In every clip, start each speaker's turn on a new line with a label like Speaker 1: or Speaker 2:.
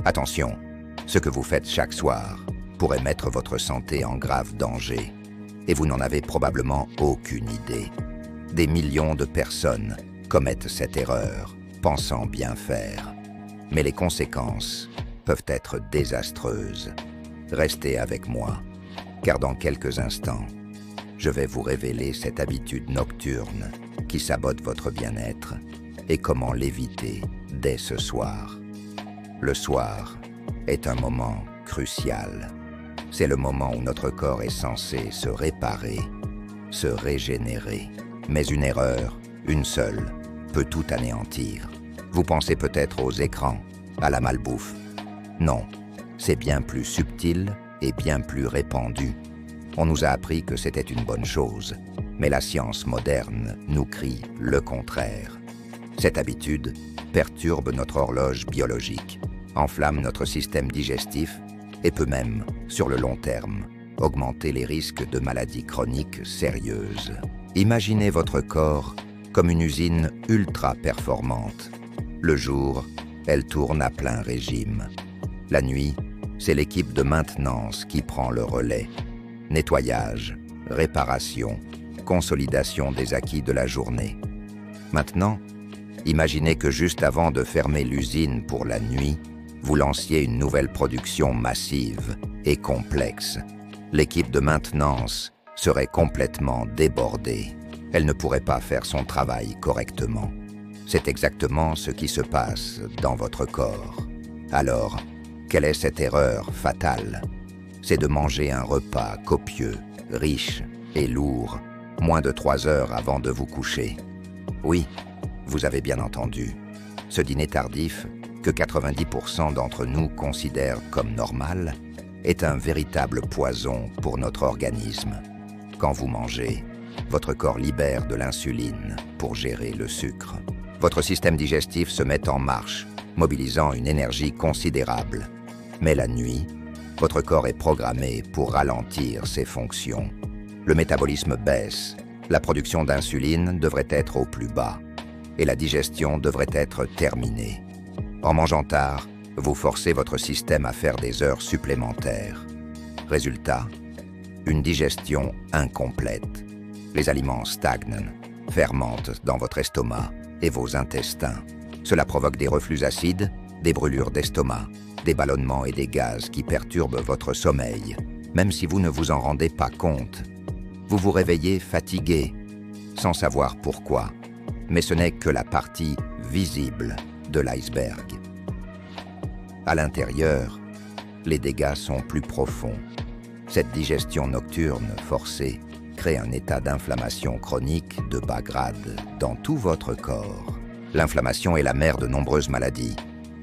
Speaker 1: Attention, ce que vous faites chaque soir pourrait mettre votre santé en grave danger. Et vous n'en avez probablement aucune idée. Des millions de personnes commettent cette erreur, pensant bien faire. Mais les conséquences peuvent être désastreuses. Restez avec moi, car dans quelques instants, je vais vous révéler cette habitude nocturne qui sabote votre bien-être et comment l'éviter dès ce soir. Le soir est un moment crucial. C'est le moment où notre corps est censé se réparer, se régénérer. Mais une erreur, une seule, peut tout anéantir. Vous pensez peut-être aux écrans, à la malbouffe. Non, c'est bien plus subtil et bien plus répandu. On nous a appris que c'était une bonne chose, mais la science moderne nous crie le contraire. Cette habitude perturbe notre horloge biologique, enflamme notre système digestif et peut même, sur le long terme, augmenter les risques de maladies chroniques sérieuses. Imaginez votre corps comme une usine ultra performante. Le jour, elle tourne à plein régime. La nuit, c'est l'équipe de maintenance qui prend le relais. Nettoyage, réparation, consolidation des acquis de la journée. Maintenant, imaginez que juste avant de fermer l'usine pour la nuit, vous lanciez une nouvelle production massive et complexe. L'équipe de maintenance serait complètement débordée. Elle ne pourrait pas faire son travail correctement. C'est exactement ce qui se passe dans votre corps. Alors, quelle est cette erreur fatale? C'est de manger un repas copieux, riche et lourd, moins de 3 heures avant de vous coucher. Oui, vous avez bien entendu. Ce dîner tardif, que 90% d'entre nous considèrent comme normal, est un véritable poison pour notre organisme. Quand vous mangez, votre corps libère de l'insuline pour gérer le sucre. Votre système digestif se met en marche, mobilisant une énergie considérable. Mais la nuit, votre corps est programmé pour ralentir ses fonctions. Le métabolisme baisse, la production d'insuline devrait être au plus bas, et la digestion devrait être terminée. En mangeant tard, vous forcez votre système à faire des heures supplémentaires. Résultat, une digestion incomplète. Les aliments stagnent, fermentent dans votre estomac et vos intestins. Cela provoque des reflux acides, des brûlures d'estomac, des ballonnements et des gaz qui perturbent votre sommeil, même si vous ne vous en rendez pas compte. Vous vous réveillez fatigué, sans savoir pourquoi, mais ce n'est que la partie visible de l'iceberg. À l'intérieur, les dégâts sont plus profonds. Cette digestion nocturne forcée crée un état d'inflammation chronique de bas grade dans tout votre corps. L'inflammation est la mère de nombreuses maladies,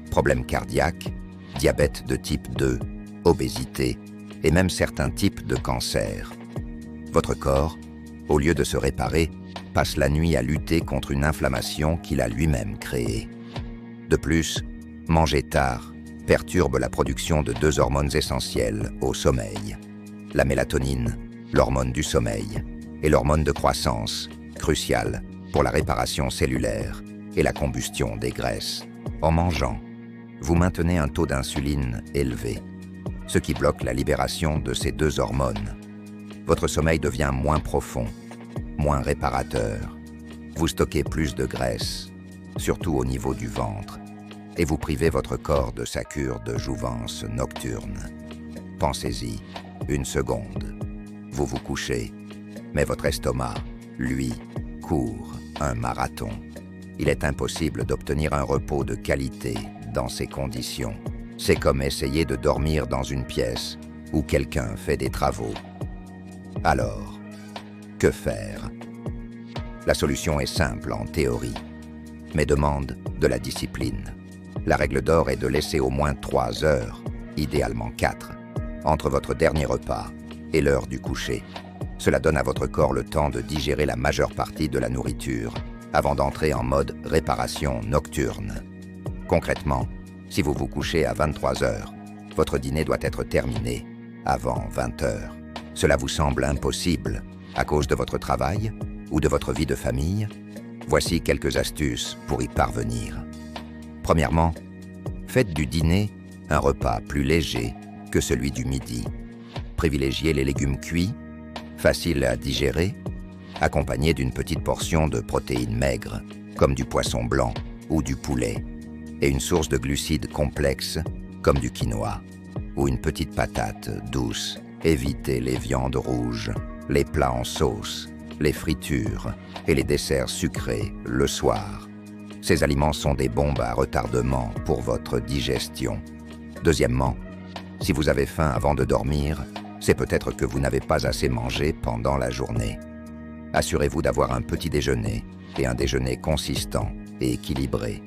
Speaker 1: problèmes cardiaques, diabète de type 2, obésité et même certains types de cancers. Votre corps, au lieu de se réparer, passe la nuit à lutter contre une inflammation qu'il a lui-même créée. De plus, manger tard perturbe la production de 2 hormones essentielles au sommeil. La mélatonine, l'hormone du sommeil, et l'hormone de croissance, cruciale pour la réparation cellulaire et la combustion des graisses. En mangeant, vous maintenez un taux d'insuline élevé, ce qui bloque la libération de ces 2 hormones. Votre sommeil devient moins profond, moins réparateur. Vous stockez plus de graisse, surtout au niveau du ventre, et vous privez votre corps de sa cure de jouvence nocturne. Pensez-y, 1 seconde. Vous vous couchez, mais votre estomac, lui, court un marathon. Il est impossible d'obtenir un repos de qualité dans ces conditions. C'est comme essayer de dormir dans une pièce où quelqu'un fait des travaux. Alors, que faire? La solution est simple en théorie, mais demande de la discipline. La règle d'or est de laisser au moins 3 heures, idéalement 4, entre votre dernier repas et l'heure du coucher. Cela donne à votre corps le temps de digérer la majeure partie de la nourriture avant d'entrer en mode réparation nocturne. Concrètement, si vous vous couchez à 23 heures, votre dîner doit être terminé avant 20 heures. Cela vous semble impossible à cause de votre travail ou de votre vie de famille? Voici quelques astuces pour y parvenir. Premièrement, faites du dîner un repas plus léger que celui du midi. Privilégiez les légumes cuits, faciles à digérer, accompagnés d'une petite portion de protéines maigres, comme du poisson blanc ou du poulet, et une source de glucides complexes, comme du quinoa, ou une petite patate douce. Évitez les viandes rouges, les plats en sauce, les fritures et les desserts sucrés le soir. Ces aliments sont des bombes à retardement pour votre digestion. Deuxièmement, si vous avez faim avant de dormir, c'est peut-être que vous n'avez pas assez mangé pendant la journée. Assurez-vous d'avoir un petit déjeuner et un déjeuner consistant et équilibré.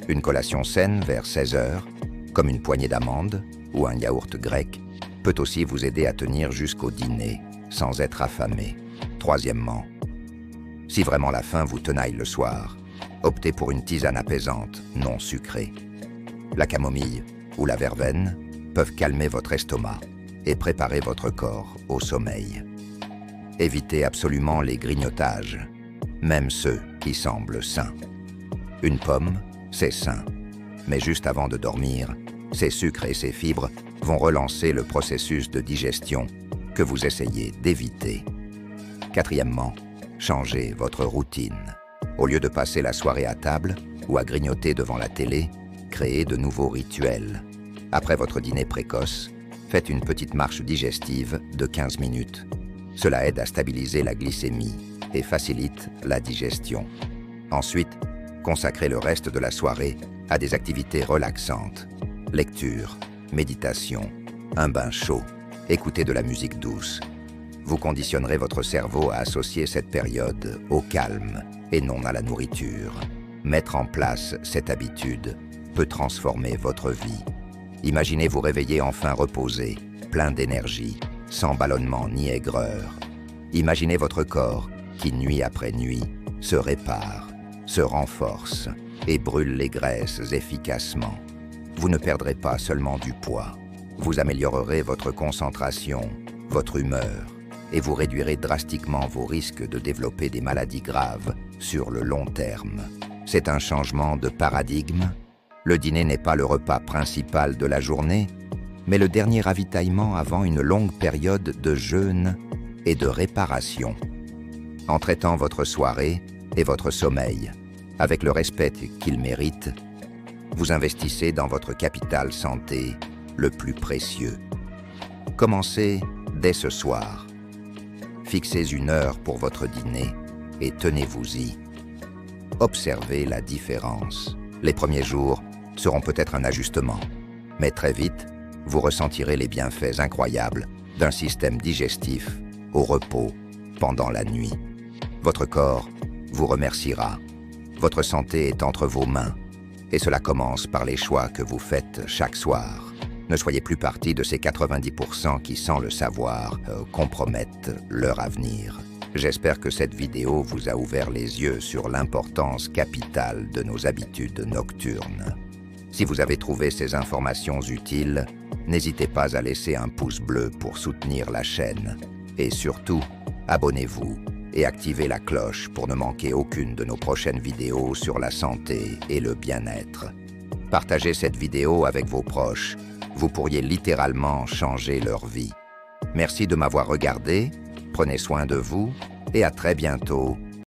Speaker 1: Une collation saine vers 16 heures, comme une poignée d'amandes ou un yaourt grec, peut aussi vous aider à tenir jusqu'au dîner sans être affamé. Troisièmement, si vraiment la faim vous tenaille le soir, optez pour une tisane apaisante, non sucrée. La camomille ou la verveine peuvent calmer votre estomac et préparer votre corps au sommeil. Évitez absolument les grignotages, même ceux qui semblent sains. Une pomme, c'est sain, mais juste avant de dormir, ces sucres et ces fibres vont relancer le processus de digestion que vous essayez d'éviter. Quatrièmement, changez votre routine. Au lieu de passer la soirée à table ou à grignoter devant la télé, créez de nouveaux rituels. Après votre dîner précoce, faites une petite marche digestive de 15 minutes. Cela aide à stabiliser la glycémie et facilite la digestion. Ensuite, consacrez le reste de la soirée à des activités relaxantes. Lecture, méditation, un bain chaud, écoutez de la musique douce. Vous conditionnerez votre cerveau à associer cette période au calme et non à la nourriture. Mettre en place cette habitude peut transformer votre vie. Imaginez vous réveiller enfin reposé, plein d'énergie, sans ballonnement ni aigreur. Imaginez votre corps qui, nuit après nuit, se répare, se renforce et brûle les graisses efficacement. Vous ne perdrez pas seulement du poids, vous améliorerez votre concentration, votre humeur, et vous réduirez drastiquement vos risques de développer des maladies graves sur le long terme. C'est un changement de paradigme. Le dîner n'est pas le repas principal de la journée, mais le dernier ravitaillement avant une longue période de jeûne et de réparation. En traitant votre soirée et votre sommeil avec le respect qu'ils méritent, vous investissez dans votre capital santé le plus précieux. Commencez dès ce soir. Fixez une heure pour votre dîner et tenez-vous-y. Observez la différence. Les premiers jours seront peut-être un ajustement, mais très vite, vous ressentirez les bienfaits incroyables d'un système digestif au repos pendant la nuit. Votre corps vous remerciera. Votre santé est entre vos mains et cela commence par les choix que vous faites chaque soir. Ne soyez plus partie de ces 90% qui, sans le savoir, compromettent leur avenir. J'espère que cette vidéo vous a ouvert les yeux sur l'importance capitale de nos habitudes nocturnes. Si vous avez trouvé ces informations utiles, n'hésitez pas à laisser un pouce bleu pour soutenir la chaîne. Et surtout, abonnez-vous et activez la cloche pour ne manquer aucune de nos prochaines vidéos sur la santé et le bien-être. Partagez cette vidéo avec vos proches. Vous pourriez littéralement changer leur vie. Merci de m'avoir regardé, prenez soin de vous et à très bientôt